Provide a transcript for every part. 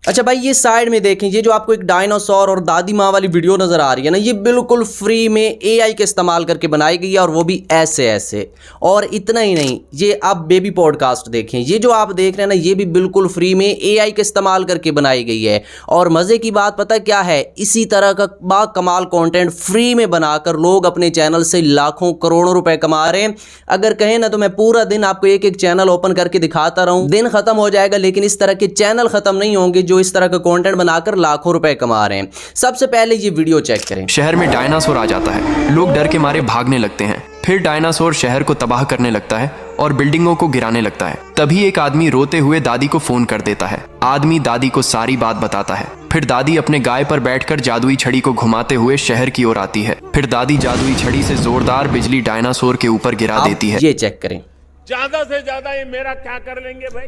अच्छा भाई, ये साइड में देखें, ये जो आपको एक डायनासोर और दादी माँ वाली वीडियो नज़र आ रही है ना, ये बिल्कुल फ्री में एआई के इस्तेमाल करके बनाई गई है, और वो भी ऐसे ऐसे। और इतना ही नहीं, ये आप बेबी पॉडकास्ट देखें, ये जो आप देख रहे हैं ना, ये भी बिल्कुल फ्री में एआई के इस्तेमाल करके बनाई गई है। और मज़े की बात पता क्या है, इसी तरह का बाकमाल कंटेंट फ्री में बनाकर लोग अपने चैनल से लाखों करोड़ों रुपए कमा रहे हैं। अगर कहें ना तो मैं पूरा दिन आपको एक एक चैनल ओपन करके दिखाता रहूं, दिन खत्म हो जाएगा, लेकिन इस तरह के चैनल खत्म नहीं होंगे जो इस तरह का कंटेंट बनाकर लाखों रुपए कमा रहे हैं। सबसे पहले ये वीडियो चेक करें। शहर में डायनासोर आ जाता है, लोग डर के मारे भागने लगते हैं। फिर डायनासोर शहर को तबाह करने लगता है और बिल्डिंगों को गिराने लगता है। तभी एक आदमी रोते हुए दादी को फोन कर देता है। आदमी दादी को सारी बात बताता है। फिर दादी अपने गाय पर बैठकर जादुई छड़ी को घुमाते हुए शहर की ओर आती है। फिर दादी जादुई छड़ी से जोरदार बिजली डायनासोर के ऊपर गिरा देती है। ये चेक करें। ज्यादा से ज्यादा ये मेरा क्या कर लेंगे भाई?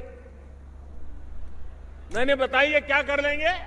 मैंने बताइए क्या कर लेंगे?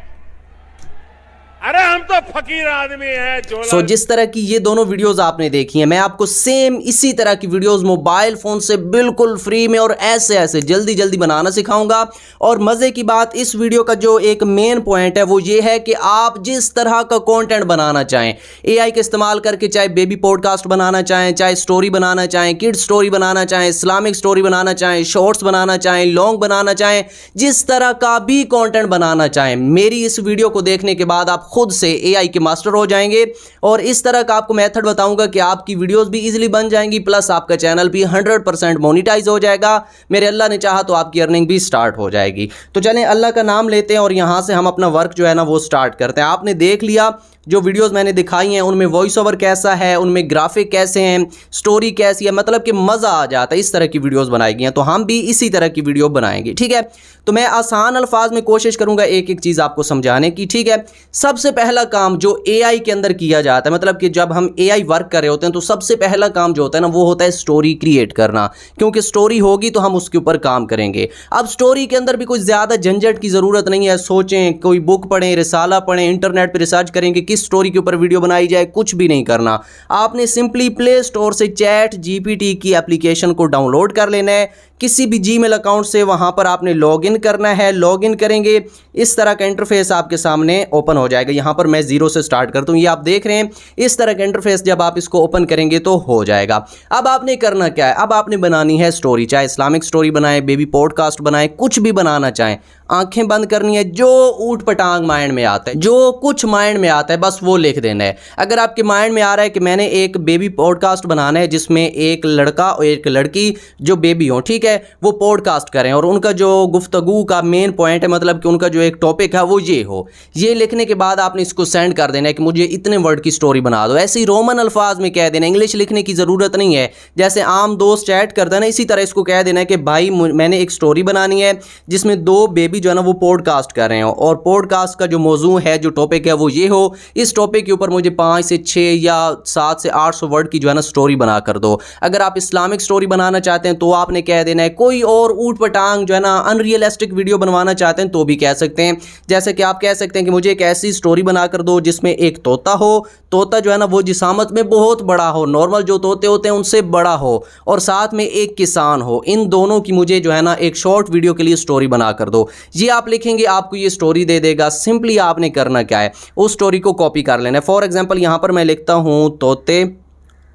अरे हम तो फकीर आदमी है। जिस तरह की ये दोनों वीडियोस आपने देखी हैं, मैं आपको सेम इसी तरह की वीडियोस मोबाइल फोन से बिल्कुल फ्री में और ऐसे ऐसे जल्दी जल्दी बनाना सिखाऊंगा। और मजे की बात, इस वीडियो का जो एक मेन पॉइंट है वो ये है कि आप जिस तरह का कंटेंट बनाना चाहें एआई का इस्तेमाल करके, चाहे बेबी पॉडकास्ट बनाना चाहें, चाहे स्टोरी बनाना चाहें, किड स्टोरी बनाना चाहें, इस्लामिक स्टोरी बनाना चाहें, शॉर्ट्स बनाना चाहें, लॉन्ग बनाना चाहें, जिस तरह का भी कंटेंट बनाना चाहें, मेरी इस वीडियो को देखने के बाद आप खुद से एआई के मास्टर हो जाएंगे। और इस तरह का आपको मेथड बताऊंगा कि आपकी वीडियोस भी इजीली बन जाएंगी, प्लस आपका चैनल भी 100% मोनेटाइज हो जाएगा। मेरे अल्लाह ने चाहा तो आपकी अर्निंग भी स्टार्ट हो जाएगी। तो चलें अल्लाह का नाम लेते हैं और यहां से हम अपना वर्क जो है ना वो स्टार्ट करते हैं। आपने देख लिया जो वीडियोस मैंने दिखाई हैं उनमें वॉइस ओवर कैसा है, उनमें ग्राफिक कैसे हैं, स्टोरी कैसी है, मतलब कि मज़ा आ जाता है। इस तरह की वीडियोस बनाई गई हैं, तो हम भी इसी तरह की वीडियो बनाएंगे। ठीक है, तो मैं आसान अल्फाज में कोशिश करूंगा एक एक चीज़ आपको समझाने की। ठीक है, सबसे पहला काम जो एआई के अंदर किया जाता है, मतलब कि जब हम एआई वर्क कर रहे होते हैं तो सबसे पहला काम जो होता है ना वो होता है स्टोरी क्रिएट करना, क्योंकि स्टोरी होगी तो हम उसके ऊपर काम करेंगे। अब स्टोरी के अंदर भी कोई ज़्यादा झंझट की ज़रूरत नहीं है। सोचें, कोई बुक पढ़ें, रिसाला पढ़ें, इंटरनेट पर रिसर्च करेंगे किस स्टोरी के ऊपर वीडियो बनाई जाए, कुछ भी नहीं करना। आपने सिंपली प्ले स्टोर से चैट जीपीटी की एप्लीकेशन को डाउनलोड कर लेना है। किसी भी जीमेल अकाउंट से वहां पर आपने लॉगिन करना है। लॉगिन करेंगे, इस तरह का इंटरफेस आपके सामने ओपन हो जाएगा। यहां पर मैं जीरो से स्टार्ट करता हूं, ये आप देख रहे हैं। इस तरह का इंटरफेस जब आप इसको ओपन करेंगे तो हो जाएगा। अब आपने करना क्या है, अब आपने बनानी है स्टोरी, चाहे इस्लामिक स्टोरी बनाए, बेबी पॉडकास्ट बनाए, कुछ भी बनाना चाहें। आंखें बंद करनी है, जो ऊट पटांग माइंड में आता है, जो कुछ माइंड में आता है बस वो लिख देना है। अगर आपके माइंड में आ रहा है कि मैंने एक बेबी पॉडकास्ट बनाना है जिसमें एक लड़का और एक लड़की जो बेबी हो, ठीक है, वो पॉडकास्ट करें और उनका जो गुफ्तगू का मेन पॉइंट है, मतलब कि उनका जो एक टॉपिक है वो ये हो, ये लिखने के बाद आपने इसको सेंड कर देना है कि मुझे इतने वर्ड की स्टोरी बना दो। ऐसे ही रोमन अल्फाज में कह देना, इंग्लिश लिखने की ज़रूरत नहीं है। जैसे आम दोस्त चैट करता है ना, इसी तरह इसको कह देना है कि भाई मैंने एक स्टोरी बनानी है जिसमें दो बेबी जो है ना वो पॉडकास्ट कर रहे हो, और पॉडकास्ट का जो मौजू है, जो टॉपिक है वो ये हो। इस टॉपिक के ऊपर मुझे 5 से 6 या 7 से 800 वर्ड की जो है ना स्टोरी बना कर दो। अगर आप इस्लामिक स्टोरी बनाना चाहते हैं तो आपने कह देना है। कोई और ऊट पटांग जो है ना अनरियलिस्टिक वीडियो बनवाना चाहते हैं तो भी कह सकते हैं। जैसे कि आप कह सकते हैं कि मुझे एक ऐसी स्टोरी बना कर दो जिसमें एक तोता हो, तोता जो है ना वो जिसामत में बहुत बड़ा हो, नॉर्मल जो तोते होते हैं उनसे बड़ा हो, और साथ में एक किसान हो। इन दोनों की मुझे जो है ना एक शॉर्ट वीडियो के लिए स्टोरी बना कर दो। ये आप लिखेंगे, आपको ये स्टोरी दे देगा। सिंपली आपने करना क्या है, उस स्टोरी को कॉपी कर लेना है। फॉर एग्जांपल यहां पर मैं लिखता हूं तोते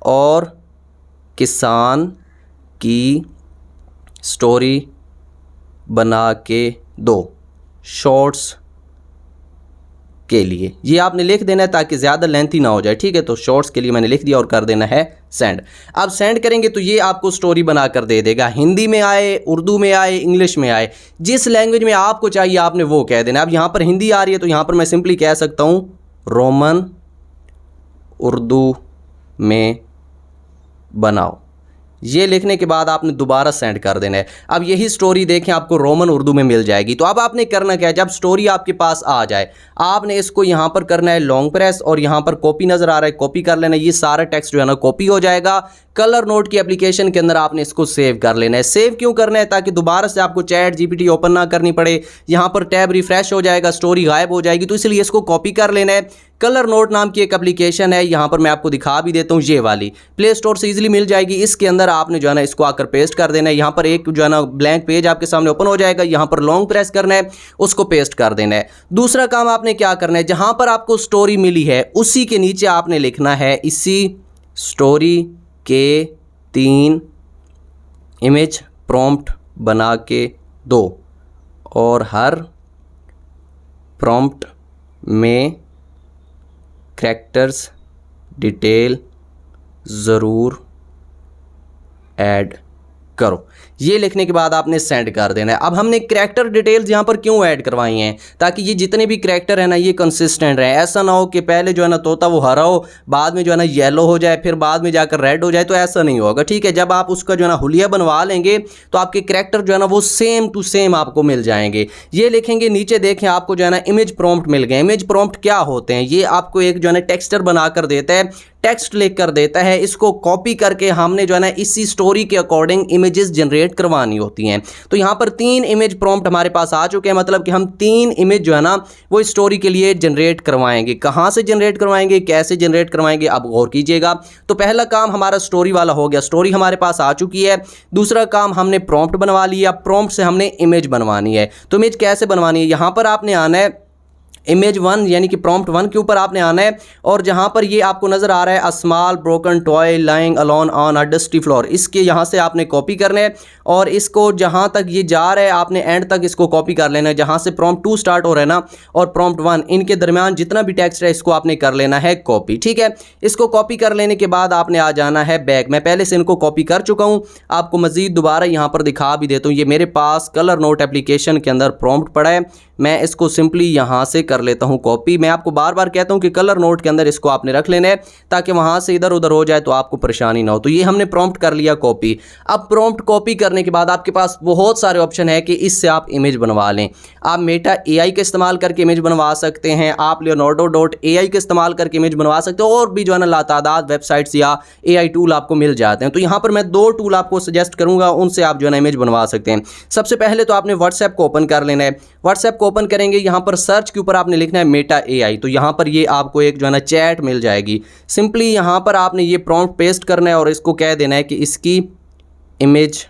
और किसान की स्टोरी बना के दो शॉर्ट्स के लिए। ये आपने लिख देना है ताकि ज़्यादा लेंथी ना हो जाए। ठीक है, तो शॉर्ट्स के लिए मैंने लिख दिया और कर देना है सेंड। अब सेंड करेंगे तो ये आपको स्टोरी बना कर दे देगा। हिंदी में आए, उर्दू में आए, इंग्लिश में आए, जिस लैंग्वेज में आपको चाहिए आपने वो कह देना। अब यहाँ पर हिंदी आ रही है तो यहाँ पर मैं सिंपली कह सकता हूँ रोमन उर्दू में बनाओ। ये लिखने के बाद आपने दोबारा सेंड कर देना है। अब यही स्टोरी देखें आपको रोमन उर्दू में मिल जाएगी। तो अब आपने करना क्या है, जब स्टोरी आपके पास आ जाए आपने इसको यहाँ पर करना है लॉन्ग प्रेस, और यहाँ पर कॉपी नज़र आ रहा है, कॉपी कर लेना। ये सारा टेक्स्ट जो है ना कॉपी हो जाएगा। कलर नोट की एप्लीकेशन के अंदर आपने इसको सेव कर लेना है। सेव क्यों करना है, ताकि दोबारा से आपको चैट जीपीटी ओपन ना करनी पड़े। यहाँ पर टैब रिफ्रेश हो जाएगा, स्टोरी गायब हो जाएगी, तो इसलिए इसको कॉपी कर लेना है। कलर नोट नाम की एक एप्लीकेशन है, यहाँ पर मैं आपको दिखा भी देता हूँ, ये वाली प्ले स्टोर से इजीली मिल जाएगी। इसके अंदर अंदर आपने जो है ना इसको आकर पेस्ट कर देना है। यहाँ पर एक जो है ना ब्लैंक पेज आपके सामने ओपन हो जाएगा, यहाँ पर लॉन्ग प्रेस करना है, उसको पेस्ट कर देना है। दूसरा काम आपने क्या करना है, जहाँ पर आपको स्टोरी मिली है उसी के नीचे आपने लिखना है इसी स्टोरी के 3 इमेज प्रॉम्प्ट बना के दो और हर प्रॉम्प्ट में कैरेक्टर्स डिटेल ज़रूर ऐड करो। ये लिखने के बाद आपने सेंड कर देना है। अब हमने कैरेक्टर डिटेल्स यहाँ पर क्यों ऐड करवाई हैं, ताकि ये जितने भी कैरेक्टर है ना ये कंसिस्टेंट रहे। ऐसा ना हो कि पहले जो है ना तोता वो हरा हो, बाद में जो है ना येलो हो जाए, फिर बाद में जाकर रेड हो जाए, तो ऐसा नहीं होगा। ठीक है, जब आप उसका जो है ना हुलिया बनवा लेंगे तो आपके कैरेक्टर जो है ना वो सेम टू सेम आपको मिल जाएंगे। ये लिखेंगे, नीचे देखें आपको जो है ना इमेज प्रॉम्प्ट मिल गए। इमेज प्रॉम्प्ट क्या होते हैं, ये आपको एक जो है ना टेक्सचर बनाकर देता है, टेक्स्ट लिख कर देता है। इसको कॉपी करके हमने जो है ना इसी स्टोरी के अकॉर्डिंग इमेजेस जनरेट करवानी होती हैं। तो यहाँ पर 3 इमेज प्रॉम्प्ट हमारे पास आ चुके हैं, मतलब कि हम 3 इमेज जो है ना वो स्टोरी के लिए जनरेट करवाएंगे। कहाँ से जनरेट करवाएंगे, कैसे जनरेट करवाएंगे, अब गौर कीजिएगा। तो पहला काम हमारा स्टोरी वाला हो गया, स्टोरी हमारे पास आ चुकी है। दूसरा काम हमने प्रॉम्प्ट बनवा लिया, प्रॉम्प्ट से हमने इमेज बनवानी है। तो इमेज कैसे बनवानी है, यहाँ पर आपने आना है इमेज 1 यानी कि प्रॉम्प्ट 1 के ऊपर आपने आना है, और जहां पर ये आपको नजर आ रहा है a small broken toy lying alone on a dusty floor, इसके यहां से आपने कॉपी करना है और इसको जहां तक ये जा रहा है आपने एंड तक इसको कॉपी कर लेना है। जहां से प्रॉम्प्ट 2 स्टार्ट हो रहा है ना और प्रॉम्प्ट 1, इनके दरमियान जितना भी टेक्स्ट है इसको आपने कर लेना है कॉपी। ठीक है, इसको कॉपी कर लेने के बाद आपने आ जाना है बैक। मैं पहले से इनको कॉपी कर चुका हूं, आपको मजीद दोबारा यहां पर दिखा भी देता हूं। ये मेरे पास कलर नोट एप्लीकेशन के अंदर प्रॉम्प्ट पड़ा है, मैं इसको सिंपली यहां से कर लेता हूं कॉपी। मैं आपको बार बार कहता हूं कि कलर नोट के अंदर इसको आपने रख लेना है ताकि वहां से इधर उधर हो जाए तो आपको परेशानी ना हो। तो ये हमने प्रॉम्प्ट कर लिया कॉपी। अब प्रॉम्प्ट कॉपी करने के बाद आपके पास बहुत सारे ऑप्शन है कि इससे आप इमेज बनवा लें। आप मेटा AI का इस्तेमाल करके इमेज बनवा सकते हैं, आप leonardo.ai का इस्तेमाल करके इमेज बनवा सकते हो, और भी जो है ना लातादाद वेबसाइट्स या AI टूल आपको मिल जाते हैं। तो यहाँ पर मैं 2 टूल आपको सजेस्ट करूँगा, उनसे आप जो है ना इमेज बनवा सकते हैं। सबसे पहले तो आपने व्हाट्सएप को ओपन कर लेना है। व्हाट्सएप को ओपन करेंगे, यहाँ पर सर्च के ऊपर आपने लिखना है मेटा AI, तो यहाँ पर ये आपको एक जो है ना चैट मिल जाएगी। सिंपली यहाँ पर आपने ये प्रॉम्प्ट पेस्ट करना है और इसको कह देना है कि इसकी इमेज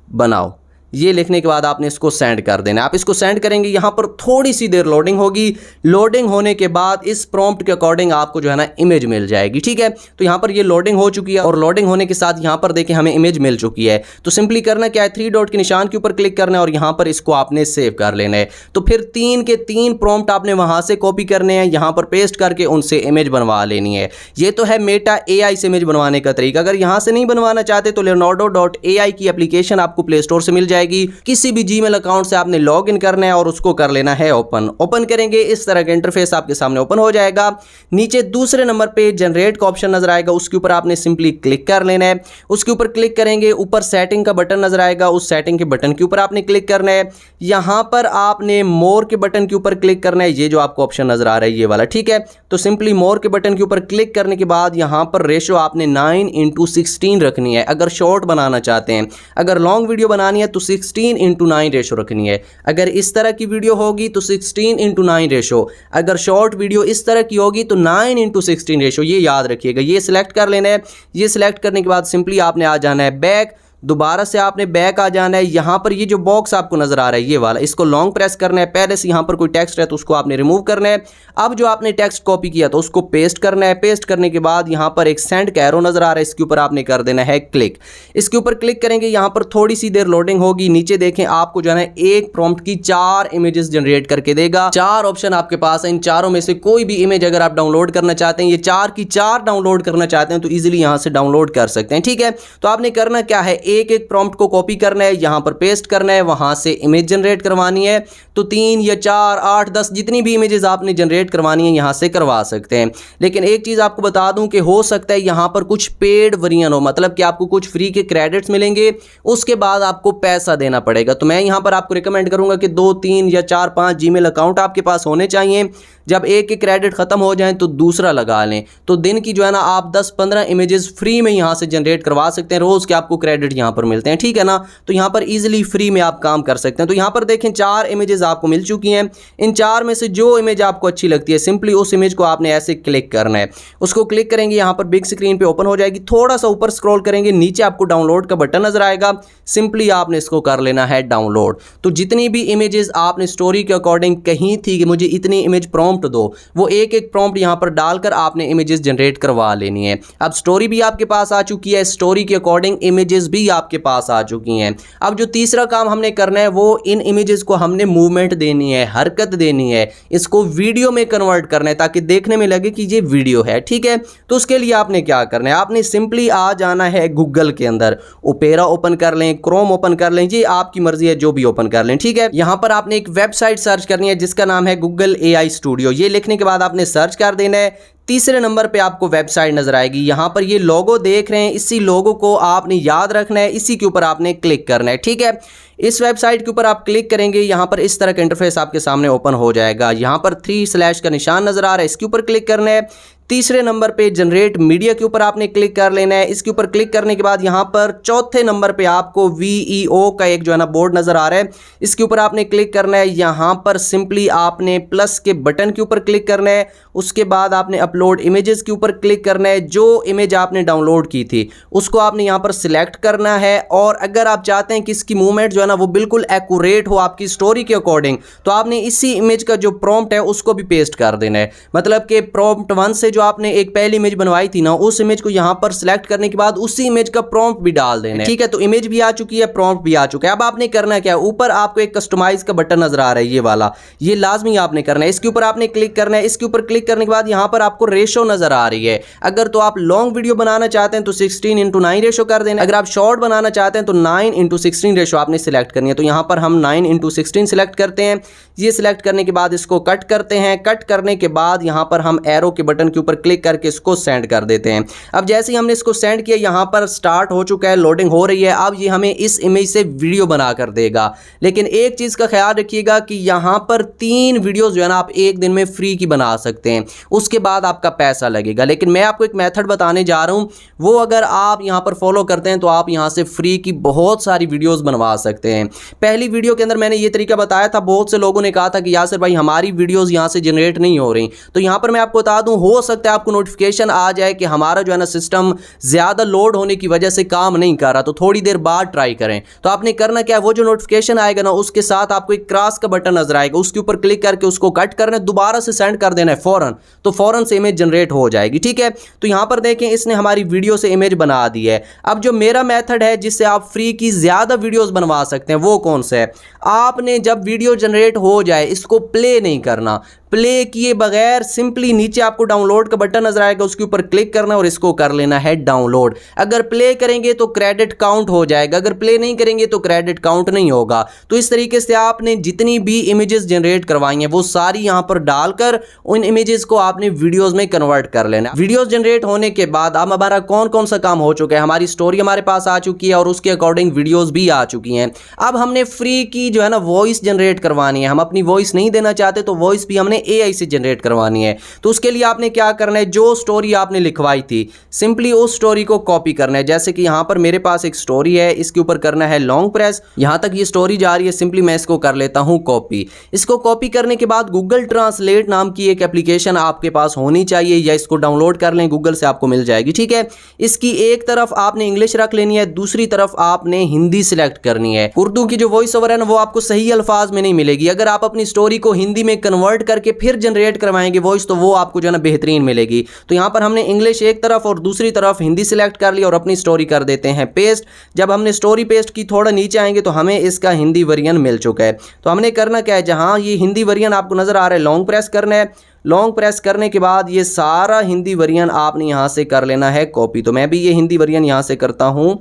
बनाओ। ये लिखने के बाद आपने इसको सेंड कर देना है। आप इसको सेंड करेंगे, यहाँ पर थोड़ी सी देर लोडिंग होगी। लोडिंग होने के बाद इस प्रॉम्प्ट के अकॉर्डिंग आपको जो है ना इमेज मिल जाएगी। ठीक है, तो यहाँ पर ये लोडिंग हो चुकी है और लोडिंग होने के साथ यहाँ पर देखें हमें इमेज मिल चुकी है। तो सिंपली करना क्या है, 3 डॉट के निशान के ऊपर क्लिक करना है और यहाँ पर इसको आपने सेव कर लेना है। तो फिर 3 के 3 प्रॉम्प्ट आपने वहाँ से कॉपी करने हैं, यहाँ पर पेस्ट करके उनसे इमेज बनवा लेनी है। ये तो है मेटा AI से इमेज बनवाने का तरीका। अगर यहाँ से नहीं बनवाना चाहते तो leonardo.ai की एप्लीकेशन आपको प्ले स्टोर से मिल जाएगी। किसी भी जीमेल अकाउंट से आपने लॉग इन करना है और उसको कर लेना है ओपन करेंगे, इस तरह का इंटरफेस आपके सामने ओपन हो जाएगा। नीचे दूसरे नंबर पे जनरेट का ऑप्शन नजर आएगा, उसके ऊपर आपने सिंपली क्लिक कर लेना है। उसके ऊपर क्लिक करेंगे, ऊपर सेटिंग का बटन नजर आएगा, उस सेटिंग के बटन के ऊपर आपने क्लिक करना है। यहां पर आपने मोर के बटन के ऊपर क्लिक करना है, ये जो आपको ऑप्शन नजर आ रहा है ये वाला। ठीक है, तो सिंपली मोर के बटन के ऊपर क्लिक करने के बाद यहां पर रेशो आपने 9:16 रखनी है अगर शॉर्ट बनाना चाहते हैं। अगर लॉन्ग वीडियो बनानी है तो 16:9 रेशो रखनी है। अगर इस तरह की वीडियो होगी तो 16:9 रेशो, अगर शॉर्ट वीडियो इस तरह की होगी तो 9:16 रेशो। ये याद रखिएगा, ये सिलेक्ट कर लेना है। ये सिलेक्ट करने के बाद सिंपली आपने आ जाना है बैक। दोबारा से आपने बैक आ जाना है। यहाँ पर ये जो बॉक्स आपको नजर आ रहा है ये वाला, इसको लॉन्ग प्रेस करना है। पहले से यहाँ पर कोई टेक्स्ट है तो उसको आपने रिमूव करना है। अब जो आपने टेक्स्ट कॉपी किया तो उसको पेस्ट करना है। पेस्ट करने के बाद यहाँ पर एक सेंड का एरो नजर आ रहा है, इसके ऊपर आपने कर देना है क्लिक। इसके ऊपर क्लिक करेंगे, यहाँ पर थोड़ी सी देर लोडिंग होगी। नीचे देखें आपको जो है एक प्रॉम्प्ट की 4 इमेजेस जनरेट करके देगा। 4 ऑप्शन आपके पास है, इन चारों में से कोई भी इमेज अगर आप डाउनलोड करना चाहते हैं, ये 4 की 4 डाउनलोड करना चाहते हैं तो इजीली यहाँ से डाउनलोड कर सकते हैं। ठीक है, तो आपने करना क्या है, एक एक प्रॉम्प्ट को कॉपी करना है, यहां पर पेस्ट करना है, वहां से इमेज जनरेट करवानी है। तो 3 या 4, 8, 10 जितनी भी इमेजेस आपने जनरेट करवानी है यहां से करवा सकते हैं। लेकिन एक चीज आपको बता दूं कि हो सकता है यहां पर कुछ पेड वेरिएंट हो, मतलब कि आपको कुछ फ्री के क्रेडिट्स मिलेंगे, उसके बाद आपको पैसा देना पड़ेगा। तो मैं यहां पर आपको रिकमेंड करूंगा कि 2, 3 या 4, 5 जीमेल अकाउंट आपके पास होने चाहिए जब एक के क्रेडिट ख़त्म हो जाए तो दूसरा लगा लें। तो दिन की जो है ना आप 10-15 इमेजेस फ्री में यहाँ से जनरेट करवा सकते हैं, रोज़ के आपको क्रेडिट यहाँ पर मिलते हैं, ठीक है ना। तो यहाँ पर ईजिली फ्री में आप काम कर सकते हैं। तो यहाँ पर देखें 4 इमेजेस आपको मिल चुकी हैं। इन 4 में से जो इमेज आपको अच्छी लगती है सिंपली उस इमेज को आपने ऐसे क्लिक करना है। उसको क्लिक करेंगे, यहाँ पर बिग स्क्रीन पे ओपन हो जाएगी। थोड़ा सा ऊपर स्क्रॉल करेंगे, नीचे आपको डाउनलोड का बटन नजर आएगा, सिंपली आपने इसको कर लेना है डाउनलोड। तो जितनी भी इमेजेस आपने स्टोरी के अकॉर्डिंग कही थी कि मुझे इतनी इमेज प्रॉम्प्ट दो, वो एक एक प्रॉम्प्ट यहाँ पर डालकर आपने इमेजेस जनरेट करवा लेनी है। अब स्टोरी भी आपके पास आ चुकी है, स्टोरी के अकॉर्डिंग इमेजेस भी आपके पास आ चुकी हैं। अब जो तीसरा काम हमने करना है वो इन इमेजेस को हमने मूवमेंट देनी है, हरकत देनी है, इसको वीडियो में कन्वर्ट करना है ताकि देखने में लगे कि ये वीडियो है, ठीक है। तो उसके लिए आपने क्या करना है, आपने सिंपली आ जाना है गूगल के अंदर, ओपेरा ओपन कर लें, क्रोम ओपन कर लें, ये आपकी मर्जी है, जो भी ओपन कर लें, ठीक है। यहां पर आपने एक वेबसाइट सर्च करनी है जिसका नाम है गूगल AI स्टूडियो। ये लिखने के बाद आपने सर्च कर देना है। तीसरे नंबर पे आपको वेबसाइट नजर आएगी, यहां पर ये लोगो देख रहे हैं, इसी लोगो को आपने याद रखना है, इसी के ऊपर आपने क्लिक करना है, ठीक है। इस वेबसाइट के ऊपर आप क्लिक करेंगे, यहां पर इस तरह का इंटरफेस आपके सामने ओपन हो जाएगा। यहां पर 3 का निशान नजर आ रहा है, इसके ऊपर क्लिक करना है। तीसरे नंबर पे जनरेट मीडिया के ऊपर आपने क्लिक कर लेना है। इसके ऊपर क्लिक करने के बाद यहाँ पर चौथे नंबर पे आपको VEO का एक जो है ना बोर्ड नजर आ रहा है, इसके ऊपर आपने क्लिक करना है। यहाँ पर सिंपली आपने प्लस के बटन के ऊपर क्लिक करना है। उसके बाद आपने अपलोड इमेजेस के ऊपर क्लिक करना है। जो इमेज आपने डाउनलोड की थी उसको आपने यहाँ पर सिलेक्ट करना है। और अगर आप चाहते हैं कि इसकी मूवमेंट जो है ना वो बिल्कुल एक्यूरेट हो आपकी स्टोरी के अकॉर्डिंग, तो आपने इसी इमेज का जो प्रॉम्प्ट है उसको भी पेस्ट कर देना है। मतलब कि प्रॉम्प्ट 1 से आपने एक पहली इमेज बनवाई थी ना, उस इमेज को यहां पर सिलेक्ट करने के बाद उसी इमेज का प्रॉम्प्ट भी डाल देना है, ठीक है। तो इमेज भी आ चुकी है, प्रॉम्प्ट भी आ चुका है। अब आपने करना क्या है, ऊपर आपको एक कस्टमाइज का बटन नजर आ रहा है, ये वाला, ये लाजमी आपने करना है। इसके ऊपर आपने क्लिक करना है। इसके ऊपर क्लिक करने के बाद यहां पर आपको रेशो नजर आ रही है। अगर तो आप लॉन्ग वीडियो बनाना चाहते हैं तो 16:9 रेशो कर देना। अगर आप शॉर्ट बनाना चाहते हैं तो 9:16 रेशो आपने सिलेक्ट करनी है। तो यहां पर हम 9:16 सिलेक्ट करते हैं। ये सिलेक्ट करने के बाद इसको कट करते हैं। कट करने के बाद यहां पर हम एरो के बटन के ऊपर क्लिक करके इसको सेंड कर देते हैं। अब जैसे ही हमने इसको सेंड किया, यहां पर स्टार्ट हो चुका है, लोडिंग हो रही है। अब ये हमें इस इमेज से वीडियो बना कर देगा। लेकिन एक चीज का ख्याल रखिएगा कि यहां पर 3 वीडियोस जो है ना आप एक दिन में फ्री की बना सकते हैं, उसके बाद आपका पैसा लगेगा। लेकिन मैं आपको एक मेथड बताने जा रहा हूं, वो अगर आप यहां पर फॉलो करते हैं तो आप यहां से फ्री की बहुत सारी वीडियोस बनवा सकते हैं। पहली वीडियो के अंदर मैंने ये तरीका बताया था, बहुत से लोगों ने कहा था कि यासिर भाई हमारी वीडियोस यहां से जनरेट नहीं हो रही। तो यहां पर मैं आपको बता दूं, हो सकता है आपको नोटिफिकेशन आ जाए कि हमारा जो है ना सिस्टम ज्यादा लोड होने की वजह से काम नहीं कर रहा, तो थोड़ी देर बाद ट्राई करें। तो आपने करना क्या है, वो जो नोटिफिकेशन आएगा ना उसके साथ आपको एक क्रॉस का बटन नजर आएगा, उसके ऊपर क्लिक करके उसको कट करना है, दोबारा से सेंड कर देना है फौरन, तो फौरन से इमेज जनरेट हो जाएगी, ठीक है। तो यहां पर देखें इसने हमारी वीडियो से इमेज बना दी है। अब जो मेरा मेथड है जिससे आप फ्री की ज्यादा वीडियोस बनवा सकते हैं, वो कौन सा है, आपने जब वीडियो जनरेट हो जाए इसको प्ले नहीं करना, प्ले किए बगैर सिंपली नीचे आपको डाउनलोड का बटन नजर आएगा, उसके ऊपर क्लिक करना और इसको कर लेना है डाउनलोड। अगर प्ले करेंगे तो क्रेडिट काउंट हो जाएगा, अगर प्ले नहीं करेंगे तो क्रेडिट काउंट नहीं होगा। तो इस तरीके से आपने जितनी भी इमेजेस जनरेट करवाई हैं वो सारी यहां पर डालकर उन इमेजेस को आपने वीडियोस में कन्वर्ट कर लेना। वीडियोस जनरेट होने के बाद अब हमारा कौन कौन सा काम हो चुका है, हमारी स्टोरी हमारे पास आ चुकी है और उसके अकॉर्डिंग वीडियोस भी आ चुकी हैं। अब हमने फ्री की जो है ना वॉइस जनरेट करवानी है। हम अपनी वॉइस नहीं देना चाहते तो वॉइस भी हमने AI से जनरेट करवानी है। तो उसके लिए आपने क्या करना है, जो स्टोरी आपने लिखवाई थी सिंपली उस स्टोरी को कॉपी करना है। जैसे कि यहां पर मेरे पास एक स्टोरी है, इसके ऊपर करना है लॉन्ग प्रेस, यहां तक ये स्टोरी जा रही है, सिंपली मैं इसको कर लेता हूं कॉपी। इसको कॉपी करने के बाद गूगल ट्रांसलेट नाम की एक एप्लीकेशन आपके पास होनी चाहिए, या इसको डाउनलोड कर लें, गूगल से आपको मिल जाएगी, ठीक है। इसकी एक तरफ आपने इंग्लिश रख लेनी है, दूसरी तरफ आपने हिंदी सिलेक्ट करनी है। उर्दू की जो वॉइस ओवर है ना वो आपको सही अल्फाज में नहीं मिलेगी। अगर आप अपनी स्टोरी को हिंदी में कन्वर्ट करके फिर जनरेट करवाएंगे वॉइस, तो वो आपको जो है ना बेहतरीन मिलेगी। तो यहां पर हमने इंग्लिश एक तरफ और दूसरी तरफ हिंदी सिलेक्ट कर ली और अपनी स्टोरी कर देते हैं पेस्ट। जब हमने स्टोरी पेस्ट की, थोड़ा नीचे आएंगे तो हमें इसका हिंदी वर्जन मिल चुका है। तो हमने करना क्या है, जहां ये हिंदी वर्जन आपको नजर आ रहा है लॉन्ग प्रेस करना है। लॉन्ग प्रेस करने के बाद ये सारा हिंदी वर्जन आपने यहां से कर लेना है कॉपी। तो मैं भी ये हिंदी वर्जन यहां से करता हूं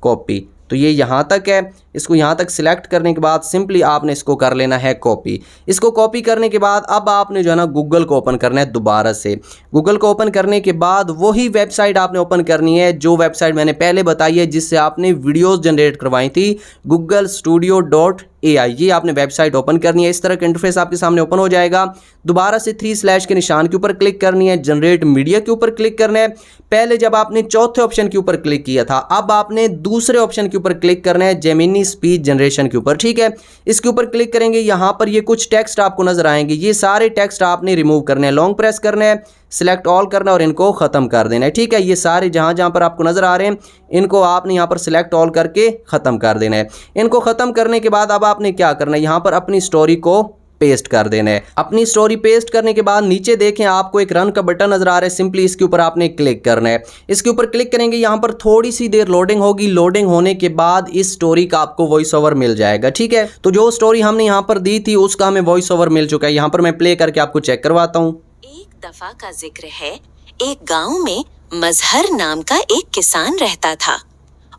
कॉपी। तो ये यहाँ तक है, इसको यहाँ तक सिलेक्ट करने के बाद सिंपली आपने इसको कर लेना है कॉपी। इसको कॉपी करने के बाद अब आपने जो है ना गूगल को ओपन करना है दोबारा से। गूगल को ओपन करने के बाद वही वेबसाइट आपने ओपन करनी है जो वेबसाइट मैंने पहले बताई है जिससे आपने वीडियोस जनरेट करवाई थी, google studio.ai। AI। ये आपने वेबसाइट ओपन करनी है, इस तरह का इंटरफेस आपके सामने ओपन हो जाएगा। दोबारा से 3 के निशान के ऊपर क्लिक करनी है, जनरेट मीडिया के ऊपर क्लिक करना है। पहले जब आपने चौथे ऑप्शन के ऊपर क्लिक किया था, अब आपने दूसरे ऑप्शन के ऊपर क्लिक करना है, जेमिनी स्पीच जनरेशन के ऊपर। ठीक है, इसके ऊपर क्लिक करेंगे, यहाँ पर ये कुछ टेक्स्ट आपको नजर आएंगे, ये सारे टेक्स्ट आपने रिमूव करने हैं। लॉन्ग प्रेस करना है, सिलेक्ट ऑल करना है और इनको खत्म कर देना है। ठीक है, ये सारे जहां जहां पर आपको नजर आ रहे हैं इनको आपने यहां पर सिलेक्ट ऑल करके खत्म कर देना है। इनको खत्म करने के बाद अब आपने क्या करना है, यहां पर अपनी स्टोरी को पेस्ट कर देना है। अपनी स्टोरी पेस्ट करने के बाद नीचे देखें आपको एक रन का बटन नजर आ रहा है, सिंपली इसके ऊपर आपने क्लिक करना है। इसके ऊपर क्लिक करेंगे, यहां पर थोड़ी सी देर लोडिंग होगी। लोडिंग होने के बाद इस स्टोरी का आपको वॉइस ओवर मिल जाएगा। ठीक है, तो जो स्टोरी हमने यहां पर दी थी उसका हमें वॉइस ओवर मिल चुका है। यहां पर मैं प्ले करके आपको चेक करवाता हूं। एक दफा का जिक्र है, एक गांव में मजहर नाम का एक किसान रहता था।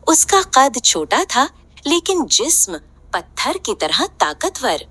उसका कद छोटा था लेकिन जिस्म पत्थर की तरह ताकतवर।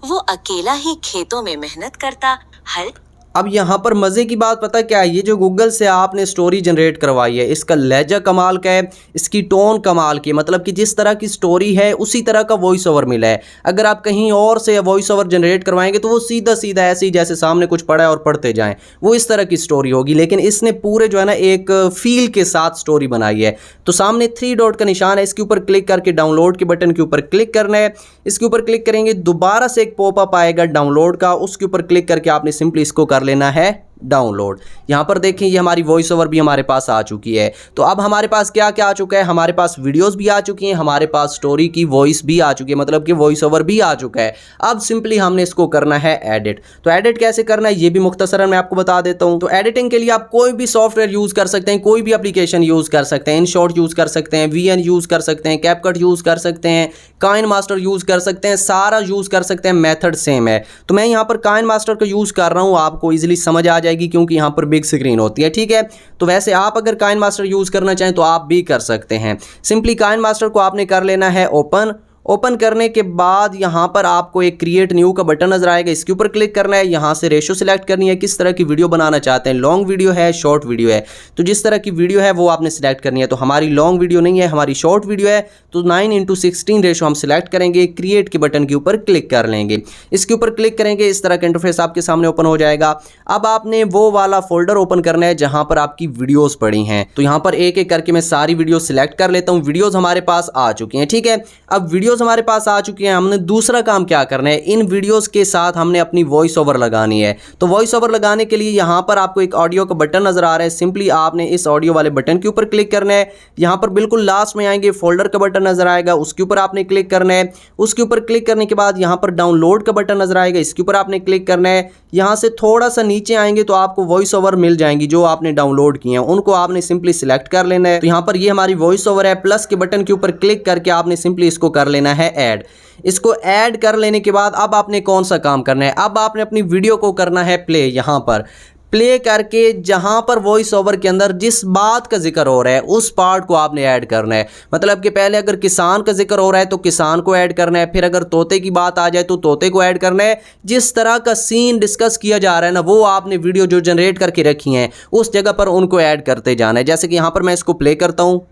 वो अकेला ही खेतों में मेहनत करता, हल। अब यहाँ पर मज़े की बात पता क्या है, ये जो गूगल से आपने स्टोरी जनरेट करवाई है, इसका लहजा कमाल का है, इसकी टोन कमाल की, मतलब कि जिस तरह की स्टोरी है उसी तरह का वॉइस ओवर मिला है। अगर आप कहीं और से वॉइस ओवर जनरेट करवाएंगे तो वो सीधा सीधा ऐसे ही जैसे सामने कुछ पढ़ा है और पढ़ते जाएं, वो इस तरह की स्टोरी होगी। लेकिन इसने पूरे जो है ना एक फील के साथ स्टोरी बनाई है। तो सामने 3 डॉट का निशान है, इसके ऊपर क्लिक करके डाउनलोड के बटन के ऊपर क्लिक करना है। इसके ऊपर क्लिक करेंगे, दोबारा से एक पॉपअप आएगा डाउनलोड का, उसके ऊपर क्लिक करके आपने सिंपली इसको कर लेना है डाउनलोड। यहां पर देखें ये हमारी वॉइस ओवर भी हमारे पास आ चुकी है। तो अब हमारे पास क्या क्या आ चुका है, हमारे पास वीडियोस भी आ चुकी हैं, हमारे पास स्टोरी की वॉइस भी आ चुकी है, मतलब कि वॉइस ओवर भी आ चुका है। अब सिंपली हमने इसको करना है एडिट। तो एडिट कैसे करना है ये भी मुख्तसरन मैं आपको बता देता हूं। तो एडिटिंग के लिए आप कोई भी सॉफ्टवेयर यूज कर सकते हैं, कोई भी एप्लीकेशन यूज कर सकते हैं। इनशॉट यूज कर सकते हैं, VN यूज कर सकते हैं, कैपकट यूज कर सकते हैं, काइन मास्टर यूज कर सकते हैं, सारा यूज कर सकते हैं, मेथड सेम है। तो मैं यहाँ पर काइन मास्टर का यूज कर रहा हूँ, आपको इजीली समझ आ जाएगी क्योंकि यहाँ पर बिग स्क्रीन होती है। ठीक है, तो वैसे आप अगर काइन मास्टर यूज करना चाहें तो आप भी कर सकते हैं। सिंपली काइन मास्टर को आपने कर लेना है ओपन। ओपन करने के बाद यहाँ पर आपको एक क्रिएट न्यू का बटन नजर आएगा, इसके ऊपर क्लिक करना है। यहाँ से रेशो सिलेक्ट करनी है, किस तरह की वीडियो बनाना चाहते हैं, लॉन्ग वीडियो है, शॉर्ट वीडियो है। तो जिस तरह की वीडियो है वो आपने सिलेक्ट करनी है। तो हमारी लॉन्ग वीडियो नहीं है, हमारी शॉर्ट वीडियो है, तो 9:16 रेशो हम सिलेक्ट करेंगे, क्रिएट के बटन के ऊपर क्लिक कर लेंगे। इसके ऊपर क्लिक करेंगे, इस तरह का इंटरफेस आपके सामने ओपन हो जाएगा। अब आपने वो वाला फोल्डर ओपन करना है जहां पर आपकी वीडियोस पड़ी हैं। तो यहाँ पर एक एक करके मैं सारी वीडियो सिलेक्ट कर लेता हूँ। वीडियोस हमारे पास आ चुकी हैं। ठीक है, अब वीडियोस हमारे पास आ चुकी हैं, हमने दूसरा काम क्या करना है, इन वीडियोस के साथ हमने अपनी वॉइस ओवर लगानी है। तो वॉइस ओवर लगाने के लिए यहाँ पर आपको एक ऑडियो का बटन नजर आ रहा है, सिंपली आपने इस ऑडियो वाले बटन के ऊपर क्लिक करना है। यहाँ पर बिल्कुल लास्ट में आएंगे, फोल्डर का बटन नजर आएगा, उसके ऊपर आपने क्लिक करना है। उसके ऊपर क्लिक करने के बाद यहाँ पर डाउनलोड का बटन नजर आएगा, इसके ऊपर आपने क्लिक करना है। यहाँ से थोड़ा सा नीचे आएंगे तो आपको वॉइस ओवर मिल जाएंगी जो आपने डाउनलोड किए हैं, उनको आपने सिंपली सिलेक्ट कर लेना है। तो यहाँ पर ये हमारी वॉइस ओवर है, प्लस के बटन के ऊपर क्लिक करके आपने सिंपली इसको कर लेना है ऐड। इसको ऐड कर लेने के बाद अब आपने कौन सा काम करना है, अब आपने अपनी वीडियो को करना है प्ले। यहाँ पर प्ले करके जहां पर वॉइस ओवर के अंदर जिस बात का जिक्र हो रहा है उस पार्ट को आपने ऐड करना है। मतलब कि पहले अगर किसान का जिक्र हो रहा है तो किसान को ऐड करना है, फिर अगर तोते की बात आ जाए तो तोते को ऐड करना है। जिस तरह का सीन डिस्कस किया जा रहा है ना, वो आपने वीडियो जो जनरेट करके रखी हैं उस जगह पर उनको ऐड करते जाना है। जैसे कि यहाँ पर मैं इसको प्ले करता हूँ।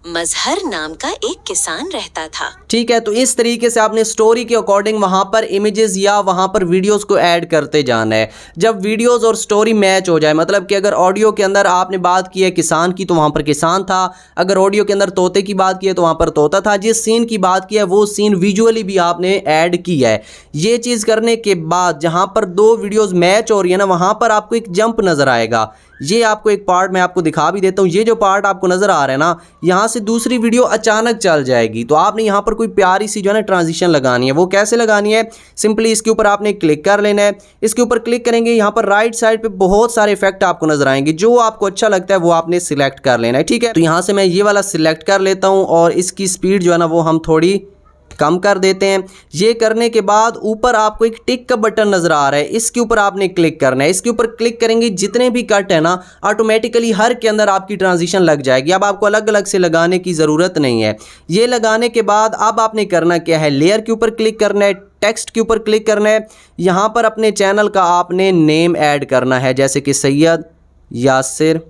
मजहर नाम का एक किसान रहता था। ठीक है, तो इस तरीके से आपने स्टोरी के अकॉर्डिंग वहां पर इमेजेस या वहां पर वीडियोस को ऐड करते जाना है। जब वीडियोस और स्टोरी मैच हो जाए, मतलब कि अगर ऑडियो के अंदर आपने बात की है किसान की तो वहां पर किसान था, अगर ऑडियो के अंदर तोते की बात की है तो वहां पर तोता था, जिस सीन की बात की है वो सीन विजुअली भी आपने ऐड किया है। ये चीज़ करने के बाद जहां पर 2 वीडियोज़ मैच हो रही है ना, वहां पर आपको एक जंप नज़र आएगा। ये आपको एक पार्ट मैं आपको दिखा भी देता हूँ। ये जो पार्ट आपको नजर आ रहा है ना, यहाँ से दूसरी वीडियो अचानक चल जाएगी। तो आपने यहाँ पर कोई प्यारी सी जो है ना ट्रांजिशन लगानी है। वो कैसे लगानी है, सिंपली इसके ऊपर आपने क्लिक कर लेना है। इसके ऊपर क्लिक करेंगे, यहाँ पर राइट साइड पे बहुत सारे इफेक्ट आपको नजर आएंगे, जो आपको अच्छा लगता है वो आपने सिलेक्ट कर लेना है। ठीक है, तो यहाँ से मैं ये वाला सिलेक्ट कर लेता हूँ और इसकी स्पीड जो है ना वो हम थोड़ी कम कर देते हैं। ये करने के बाद ऊपर आपको एक टिक का बटन नजर आ रहा है, इसके ऊपर आपने क्लिक करना है। इसके ऊपर क्लिक करेंगे, जितने भी कट है ना ऑटोमेटिकली हर के अंदर आपकी ट्रांजिशन लग जाएगी। अब आपको अलग अलग से लगाने की ज़रूरत नहीं है। ये लगाने के बाद अब आपने करना क्या है, लेयर के ऊपर क्लिक करना है, टेक्स्ट के ऊपर क्लिक करना है। यहाँ पर अपने चैनल का आपने नेम ऐड करना है, जैसे कि सैयद यासिर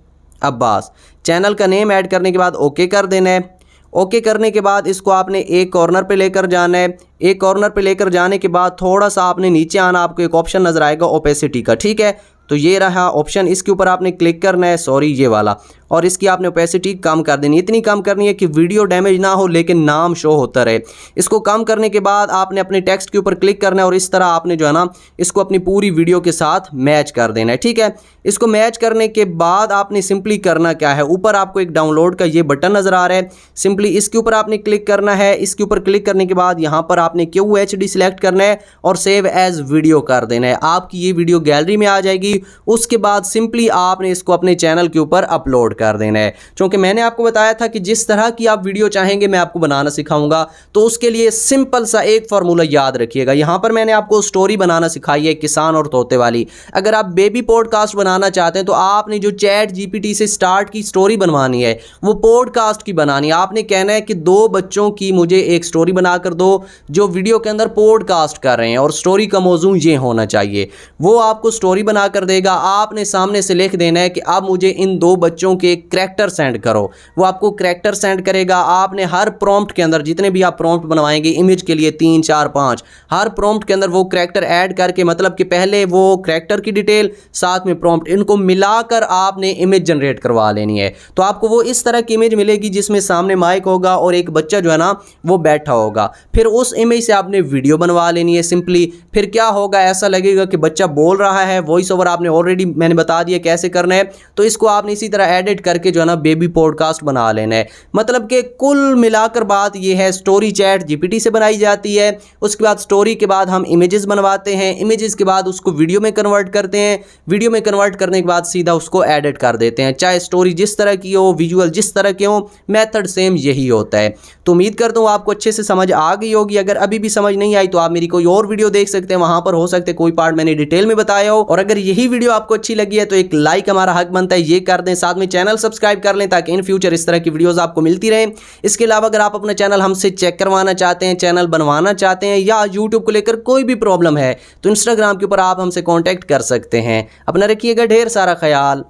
अब्बास। चैनल का नेम ऐड करने के बाद ओके कर देना है। ओके करने के बाद इसको आपने एक कॉर्नर पे लेकर जाना है। एक कॉर्नर पे लेकर जाने के बाद थोड़ा सा आपने नीचे आना, आपको एक ऑप्शन नजर आएगा ओपेसिटी का, ठीक है। तो ये रहा ऑप्शन, इसके ऊपर आपने क्लिक करना है, सॉरी ये वाला, और इसकी आपने ओपेसिटी कम कर देनी, इतनी कम करनी है कि वीडियो डैमेज ना हो लेकिन नाम शो होता रहे। इसको कम करने के बाद आपने अपने टेक्स्ट के ऊपर क्लिक करना है और इस तरह आपने जो है ना इसको अपनी पूरी वीडियो के साथ मैच कर देना है, ठीक है। इसको मैच करने के बाद आपने सिंपली करना क्या है, ऊपर आपको एक डाउनलोड का ये बटन नज़र आ रहा है, सिंपली इसके ऊपर आपने क्लिक करना है। इसके ऊपर क्लिक करने के बाद यहाँ पर आपने QHD सिलेक्ट करना है और सेव एज वीडियो कर देना है। आपकी ये वीडियो गैलरी में आ जाएगी। उसके बाद सिंपली आपने इसको अपने चैनल के ऊपर अपलोड कर देना है। क्योंकि मैंने आपको बताया था कि जिस तरह की आप वीडियो चाहेंगे मैं आपको बनाना सिखाऊंगा, तो उसके लिए सिंपल सा एक फार्मूला याद रखिएगा। यहाँ पर मैंने आपको स्टोरी बनाना सिखाई है, किसान और तोते वाली। अगर आप बेबी पॉडकास्ट बनाना चाहते हैं तो आपने जो ChatGPT से स्टार्ट की स्टोरी बनवानी है वो पॉडकास्ट की बनानी है। आपने कहना है कि 2 बच्चों की मुझे एक स्टोरी बनाकर दो जो वीडियो के अंदर पॉडकास्ट कर रहे हैं और स्टोरी का मौजू ये होना चाहिए। वो आपको स्टोरी बना कर देगा। आपने सामने से लिख देना है कि अब मुझे इन 2 बच्चों के करैक्टर सेंड करो, वो आपको करैक्टर सेंड करेगा। आपने हर प्रॉम्प्ट के अंदर जितने भी आप प्रॉम्प्ट बनवाएंगे इमेज के लिए 3, 4, 5, हर प्रॉम्प्ट के अंदर वो करैक्टर ऐड करके, मतलब कि पहले वो करैक्टर की डिटेल साथ में प्रॉम्प्ट, इनको मिलाकर आपने इमेज जनरेट करवा लेनी है। तो आपको वो इस तरह की इमेज मिलेगी जिसमें सामने माइक होगा और एक बच्चा जो है ना वो बैठा होगा। फिर उस इमेज से आपने वीडियो बनवा लेनी है सिंपली। फिर क्या होगा, ऐसा लगेगा कि बच्चा बोल रहा है, वॉइस ओवर आपने ऑलरेडी मैंने बता दिया कैसे करना है। तो इसको आपने इसी तरह एडिट करके जो है ना बेबी पॉडकास्ट बना लेना है। मतलब कि कुल मिलाकर बात ये है, स्टोरी ChatGPT से बनाई जाती है। उसके बाद स्टोरी के बाद हम इमेजेस बनवाते हैं, इमेजेस के बाद उसको वीडियो में कन्वर्ट करते हैं, वीडियो में कन्वर्ट करने के बाद सीधा उसको एडिट कर देते हैं। चाहे स्टोरी जिस तरह की हो, विजुअल जिस तरह के हो, मेथड सेम यही होता है। तो उम्मीद करता हूँ आपको अच्छे से समझ आ गई होगी। अगर अभी भी समझ नहीं आई तो आप मेरी कोई और वीडियो देख सकते हैं, वहां पर हो सकते कोई पार्ट मैंने डिटेल में बताया हो। और अगर यही वीडियो आपको अच्छी लगी है तो एक लाइक हमारा हक बनता है, ये कर दें। साथ में चैनल सब्सक्राइब कर लें ताकि इन फ्यूचर इस तरह की वीडियोस आपको मिलती रहे। इसके अलावा अगर आप अपना चैनल हमसे चेक करवाना चाहते हैं, चैनल बनवाना चाहते हैं या यूट्यूब को लेकर कोई भी प्रॉब्लम है तो इंस्टाग्राम के ऊपर आप हमसे कॉन्टैक्ट कर सकते हैं। अपना रखिएगा ढेर सारा ख्याल।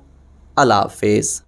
अल्लाह हाफिज़।